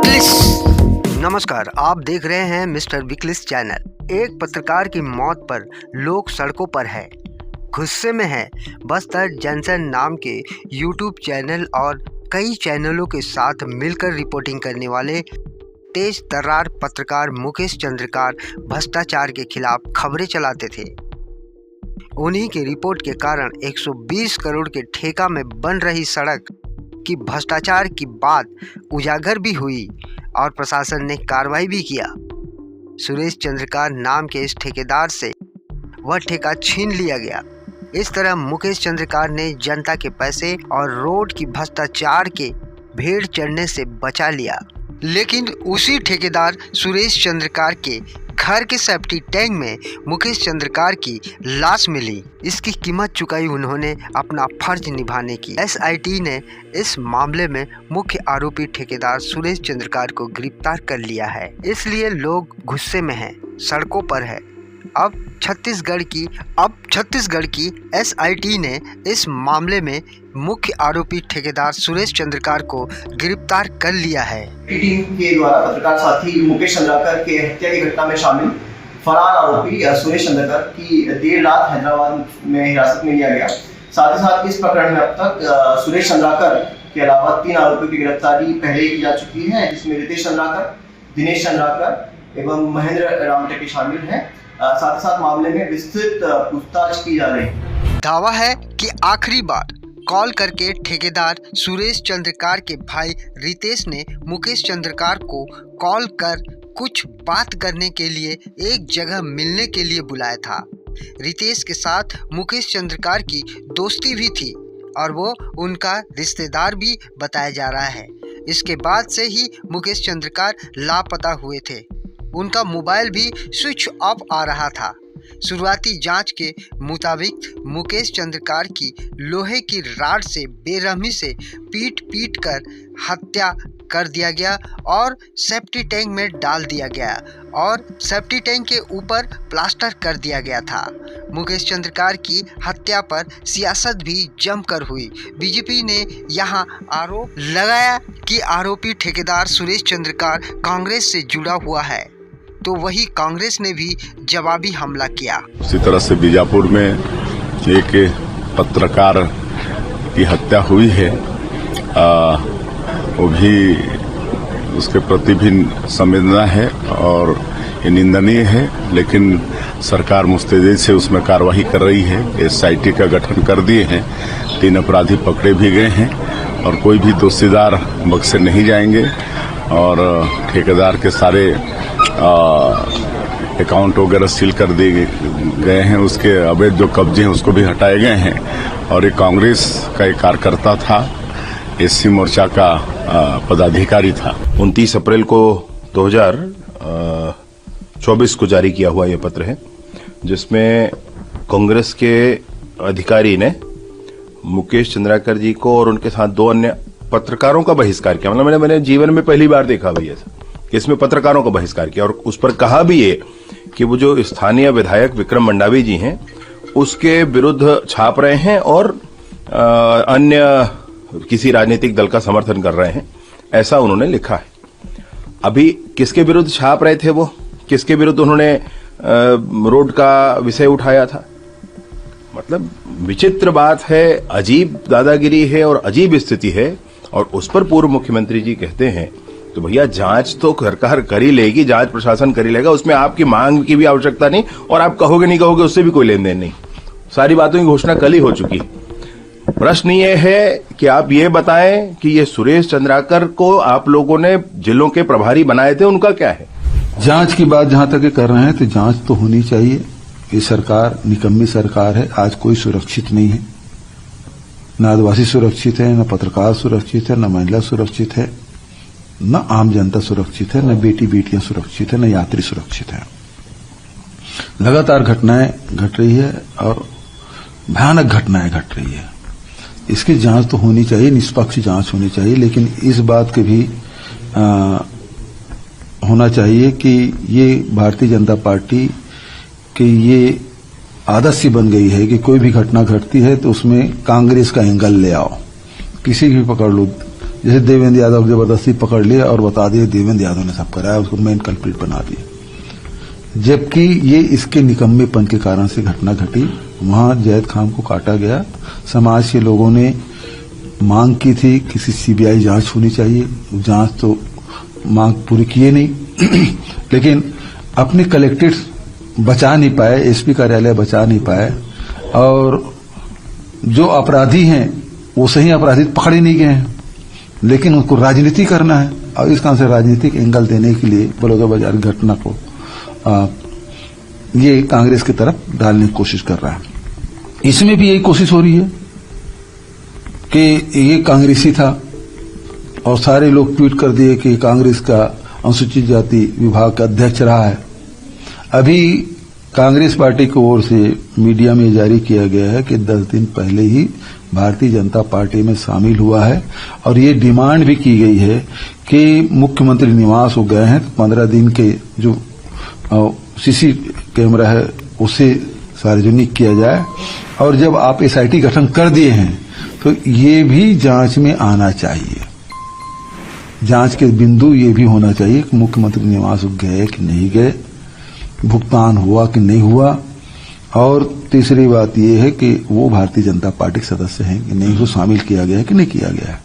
नमस्कार, आप देख रहे हैं मिस्टर विकलिस चैनल। एक पत्रकार की मौत पर लोग सड़कों पर है, गुस्से में है। बस्तर जंक्शन नाम के यूट्यूब चैनल और कई चैनलों के साथ मिलकर रिपोर्टिंग करने वाले तेज तर्रार पत्रकार मुकेश चंद्रकार भ्रष्टाचार के खिलाफ खबरें चलाते थे। उन्हीं की रिपोर्ट के कारण 120 करोड़ के ठेका में बन रही सड़क की भ्रष्टाचार की बात उजागर भी हुई और प्रशासन ने कार्रवाई भी किया। सुरेश चंद्रकार नाम के इस ठेकेदार से वह ठेका छीन लिया गया। इस तरह मुकेश चंद्रकार ने जनता के पैसे और रोड की भ्रष्टाचार के भेड़ चढ़ने से बचा लिया। लेकिन उसी ठेकेदार सुरेश चंद्रकार के घर के सेफ्टी टैंक में मुकेश चंद्रकार की लाश मिली। इसकी कीमत चुकाई उन्होंने अपना फर्ज निभाने की। एसआईटी ने इस मामले में मुख्य आरोपी ठेकेदार सुरेश चंद्रकार को गिरफ्तार कर लिया है। इसलिए लोग गुस्से में हैं, सड़कों पर है। अब छत्तीसगढ़ की एसआईटी ने इस मामले में मुख्य आरोपी ठेकेदार सुरेश चंद्रकार को गिरफ्तार कर लिया है। टीम के द्वारा पत्रकार साथी मुकेश चंद्रकार के हत्या की घटना में शामिल फरार आरोपी सुरेश चंद्रकार की देर रात हैदराबाद में हिरासत में लिया गया। साथ ही साथ इस प्रकरण में अब तक सुरेश चंद्रकार के अलावा 3 आरोपियों की गिरफ्तारी पहले की जा चुकी है, जिसमें रितेश चंद्रकार, दिनेश चंद्रकार एवं महेंद्र रामटेके शामिल हैं। साथ ही साथ मामले में विस्तृत पूछताछ की जा रही है। दावा है कि आखिरी बार कॉल करके ठेकेदार सुरेश चंद्रकार के भाई रितेश ने मुकेश चंद्रकार को कॉल कर कुछ बात करने के लिए एक जगह मिलने के लिए बुलाया था। रितेश के साथ मुकेश चंद्रकार की दोस्ती भी थी और वो उनका रिश्तेदार भी बताया जा रहा है। इसके बाद से ही मुकेश चंद्रकार लापता हुए थे। उनका मोबाइल भी स्विच ऑफ आ रहा था। शुरुआती जांच के मुताबिक मुकेश चंद्रकार की लोहे की राड से बेरहमी से पीट कर हत्या कर दिया गया और सेफ्टी टैंक में डाल दिया गया और सेफ्टी टैंक के ऊपर प्लास्टर कर दिया गया था। मुकेश चंद्रकार की हत्या पर सियासत भी जमकर हुई। बीजेपी ने यहां आरोप लगाया कि आरोपी ठेकेदार सुरेश चंद्रकार कांग्रेस से जुड़ा हुआ है, तो वही कांग्रेस ने भी जवाबी हमला किया। उसी तरह से बीजापुर में एक पत्रकार की हत्या हुई है, वो भी उसके प्रति भी संवेदना है और ये निंदनीय है, लेकिन सरकार मुस्तैदी से उसमें कार्रवाई कर रही है। एसआईटी का गठन कर दिए हैं, 3 अपराधी पकड़े भी गए हैं और कोई भी दोषीदार बक्से नहीं जाएंगे और ठेकेदार के सारे अकाउंट वगैरह सील कर दिए गए हैं। उसके अवैध जो कब्जे हैं उसको भी हटाए गए हैं और एक कांग्रेस का एक कार्यकर्ता था, एससी मोर्चा का पदाधिकारी था। 29 अप्रैल को 2024 को जारी किया हुआ यह पत्र है, जिसमें कांग्रेस के अधिकारी ने मुकेश चंद्रकार जी को और उनके साथ 2 अन्य पत्रकारों का बहिष्कार किया। मतलब मैंने जीवन में पहली बार देखा भैया कि इसमें पत्रकारों का बहिष्कार किया और उस पर कहा भी ये कि वो जो स्थानीय विधायक विक्रम मंडावी जी हैं उसके विरुद्ध छाप रहे हैं और अन्य किसी राजनीतिक दल का समर्थन कर रहे हैं, ऐसा उन्होंने लिखा है। अभी किसके विरुद्ध छाप रहे थे वो, किसके विरुद्ध उन्होंने रोड का विषय उठाया था? मतलब विचित्र बात है, अजीब दादागिरी है और अजीब स्थिति है। और उस पर पूर्व मुख्यमंत्री जी कहते हैं तो भैया जांच तो सरकार कर ही लेगी, जांच प्रशासन कर ही लेगा, उसमें आपकी मांग की भी आवश्यकता नहीं और आप कहोगे नहीं कहोगे उससे भी कोई लेन देन नहीं। सारी बातों की घोषणा कल ही हो चुकी। प्रश्न ये है कि आप ये बताएं कि ये सुरेश चंद्रकार को आप लोगों ने जिलों के प्रभारी बनाए थे, उनका क्या है? जांच की बात जहां तक कर रहे हैं तो जांच तो होनी चाहिए। ये सरकार निकम्मी सरकार है। आज कोई सुरक्षित नहीं है, न आदिवासी सुरक्षित है, न पत्रकार सुरक्षित है, न महिला सुरक्षित है, न आम जनता सुरक्षित है, न बेटी बेटियां सुरक्षित है, न यात्री सुरक्षित है। लगातार घटनाएं घट रही है और भयानक घटनाएं घट रही है। इसकी जांच तो होनी चाहिए, निष्पक्ष जांच होनी चाहिए, लेकिन इस बात के भी होना चाहिए कि ये भारतीय जनता पार्टी की ये आदत सी बन गई है कि कोई भी घटना घटती है तो उसमें कांग्रेस का एंगल ले आओ, किसी भी पकड़ लो, जैसे देवेंद्र यादव को जबरदस्ती पकड़ लिया और बता दिया देवेंद्र यादव ने सब कराया, उसको मेन कल्प्रिट बना दिया, जबकि ये इसके निकम्मेपन के कारण से घटना घटी। वहां जैद खान को काटा गया। समाज के लोगों ने मांग की थी किसी सीबीआई जांच होनी चाहिए, जांच तो मांग पूरी किए नहीं लेकिन अपने कलेक्टेड बचा नहीं पाए, एसपी कार्यालय बचा नहीं पाए, और जो अपराधी हैं वो सही अपराधी पकड़े नहीं गए हैं, लेकिन उनको राजनीति करना है और इस कारण से राजनीतिक एंगल देने के लिए बलौदाबाजार घटना को ये कांग्रेस की तरफ डालने की कोशिश कर रहा है। इसमें भी यही कोशिश हो रही है कि ये कांग्रेसी था और सारे लोग ट्वीट कर दिए कि कांग्रेस का अनुसूचित जाति विभाग का अध्यक्ष रहा है। अभी कांग्रेस पार्टी की ओर से मीडिया में जारी किया गया है कि 10 दिन पहले ही भारतीय जनता पार्टी में शामिल हुआ है और ये डिमांड भी की गई है कि मुख्यमंत्री निवास हो गए हैं तो 15 दिन के जो सीसी कैमरा है उसे सार्वजनिक किया जाए, और जब आप एसआईटी गठन कर दिए हैं तो ये भी जांच में आना चाहिए। जांच के बिंदु ये भी होना चाहिए कि मुख्यमंत्री निवास गए कि नहीं गए, भुगतान हुआ कि नहीं हुआ, और तीसरी बात ये है कि वो भारतीय जनता पार्टी के सदस्य हैं कि नहीं, वो शामिल किया गया है कि नहीं किया गया है।